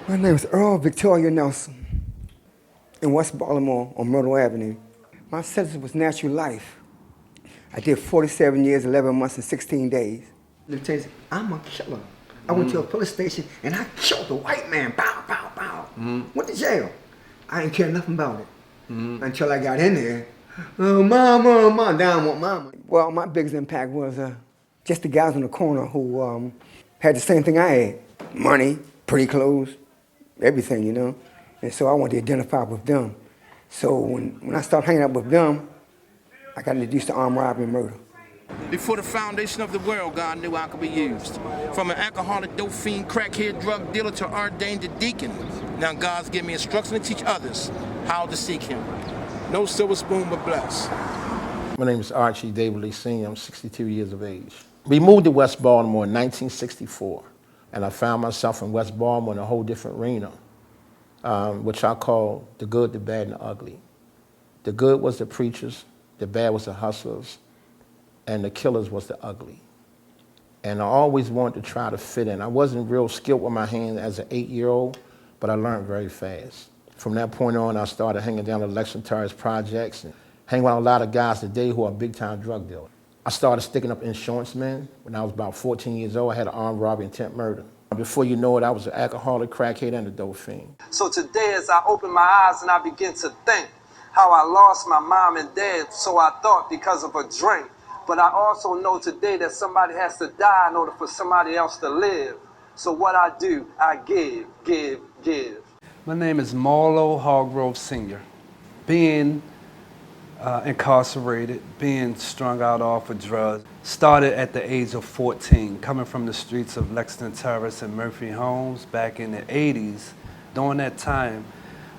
My name is Earl Victoria Nelson in West Baltimore on Myrtle Avenue. My sentence was natural life. I did 47 years, 11 months, and 16 days. Let me tell you, I'm a killer. I went to a police station and I killed a white man. Bow, bow, bow. Went to jail. I didn't care nothing about it until I got in there. Oh, mama, mama, down with mama. Well, my biggest impact was just the guys in the corner who had the same thing I had. Money, pretty clothes, everything, you know. And so I wanted to identify with them. So when I started hanging out with them, I got introduced to armed robbery and murder. Before the foundation of the world, God knew I could be used. From an alcoholic, dope fiend, crackhead, drug dealer to ordained deacon. Now God's given me instruction to teach others how to seek Him. No silver spoon, but bless. My name is Archie David Lee Sr. I'm 62 years of age. We moved to West Baltimore in 1964, and I found myself in West Baltimore in a whole different arena, which I call the good, the bad, and the ugly. The good was the preachers, the bad was the hustlers, and the killers was the ugly. And I always wanted to try to fit in. I wasn't real skilled with my hands as an 8-year-old, but I learned very fast. From that point on, I started hanging down at Lexington Terrace projects and hanging with a lot of guys today who are big-time drug dealers. I started sticking up insurance men when I was about 14 years old. I had an armed robbery and attempt murder. Before you know it, I was an alcoholic, crackhead, and a dope fiend. So today, as I open my eyes and I begin to think how I lost my mom and dad, so I thought because of a drink. But I also know today that somebody has to die in order for somebody else to live. So what I do, I give. My name is Marlo Hargrove Sr. Being incarcerated, being strung out off of drugs, started at the age of 14, coming from the streets of Lexington Terrace and Murphy Homes back in the 80s. During that time,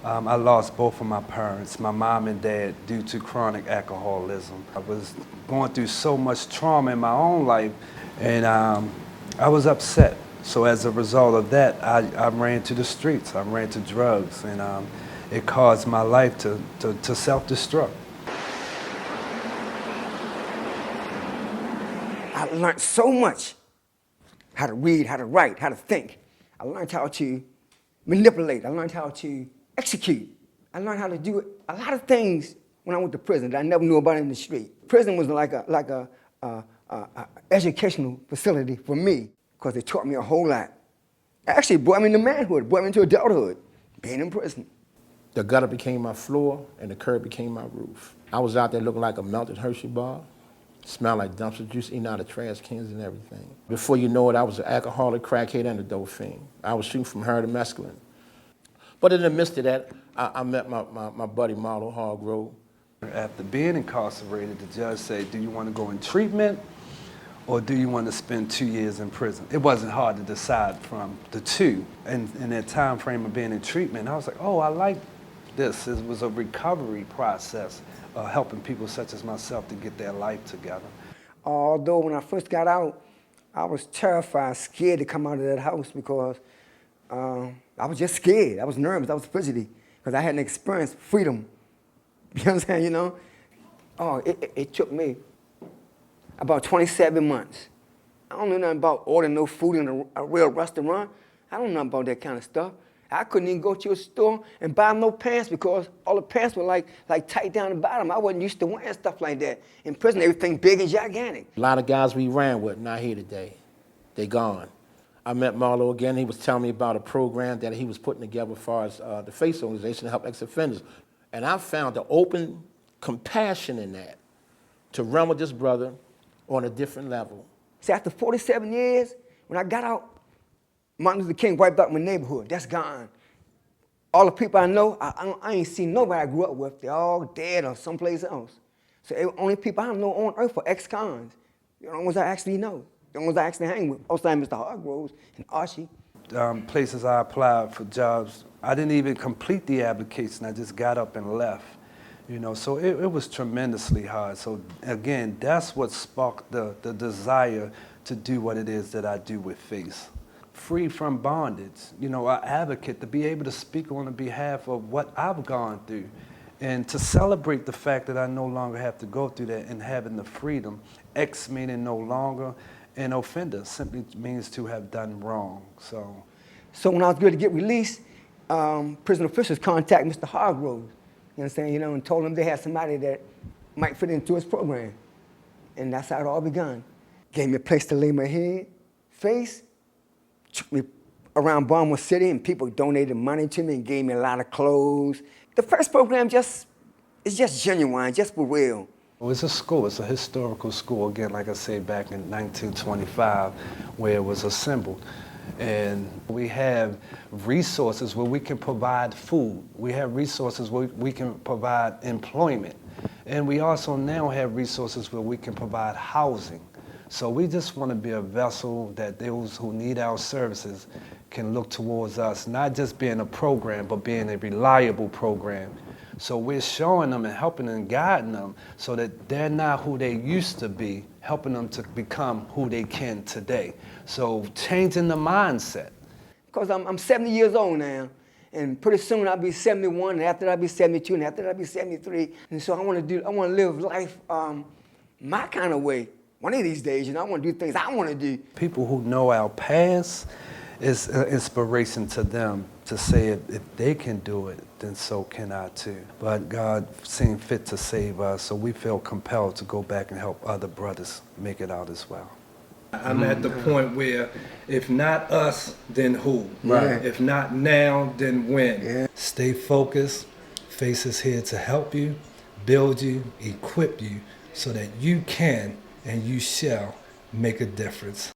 I lost both of my parents, my mom and dad, due to chronic alcoholism. I was going through so much trauma in my own life, and I was upset. So as a result of that, I ran to the streets, I ran to drugs, and it caused my life to self-destruct. I learned so much. How to read, how to write, how to think. I learned how to manipulate. I learned how to execute. I learned how to do a lot of things when I went to prison that I never knew about in the street. Prison was like a educational facility for me because it taught me a whole lot. It actually brought me into manhood, brought me into adulthood, being in prison. The gutter became my floor, and the curb became my roof. I was out there looking like a melted Hershey bar, smelled like dumpster juice, eating out of trash cans and everything. Before you know it, I was an alcoholic, crackhead, and a dope fiend. I was shooting from her to mescaline. But in the midst of that, I met my buddy Marlo Hargrove. After being incarcerated, the judge said, do you want to go in treatment or do you want to spend 2 years in prison? It wasn't hard to decide from the two. And in that time frame of being in treatment, I was like, oh, I like this. It was a recovery process, helping people such as myself to get their life together. Although when I first got out, I was terrified, scared to come out of that house because I was just scared. I was nervous. I was fidgety because I hadn't experienced freedom. You know what I'm saying, you know? Oh, it took me about 27 months. I don't know nothing about ordering no food in a real restaurant. I don't know about that kind of stuff. I couldn't even go to a store and buy no pants because all the pants were like tight down the bottom. I wasn't used to wearing stuff like that. In prison, everything big and gigantic. A lot of guys we ran with, not here today. They gone. I met Marlo again. He was telling me about a program that he was putting together as far as the FACE organization to help ex-offenders. And I found the open compassion in that to run with this brother on a different level. See, after 47 years, when I got out, Martin Luther King wiped out my neighborhood. That's gone. All the people I know, I ain't seen nobody I grew up with. They're all dead or someplace else. So the only people I know on earth are ex-cons. The only ones I actually know. The ones I actually hang with. Outside Mr. Hargroves and Archie. Places I applied for jobs, I didn't even complete the application. I just got up and left. You know, so it was tremendously hard. So again, that's what sparked the desire to do what it is that I do with FACE. Free from bondage, you know, an advocate, to be able to speak on the behalf of what I've gone through and to celebrate the fact that I no longer have to go through that and having the freedom. Ex meaning no longer an offender, simply means to have done wrong. So when I was good to get released, prison officials contacted Mr. Hargrove, you understand, and told him they had somebody that might fit into his program. And that's how it all began. Gave me a place to lay my head, face, took me around Baltimore City, and people donated money to me and gave me a lot of clothes. The first program is just genuine, just for real. Well, it's a school, it's a historical school, again, like I say, back in 1925, where it was assembled. And we have resources where we can provide food. We have resources where we can provide employment. And we also now have resources where we can provide housing. So we just want to be a vessel that those who need our services can look towards us, not just being a program, but being a reliable program. So we're showing them and helping them and guiding them so that they're not who they used to be, helping them to become who they can today. So changing the mindset. Because I'm 70 years old now, and pretty soon I'll be 71, and after that I'll be 72, and after that I'll be 73. And so I want to live life my kind of way. One of these days, I want to do things I want to do. People who know our past is an inspiration to them to say if they can do it, then so can I too. But God seemed fit to save us, so we feel compelled to go back and help other brothers make it out as well. I'm at the point where if not us, then who? Right. If not now, then when? Yeah. Stay focused. Faith is here to help you, build you, equip you, so that you can and you shall make a difference.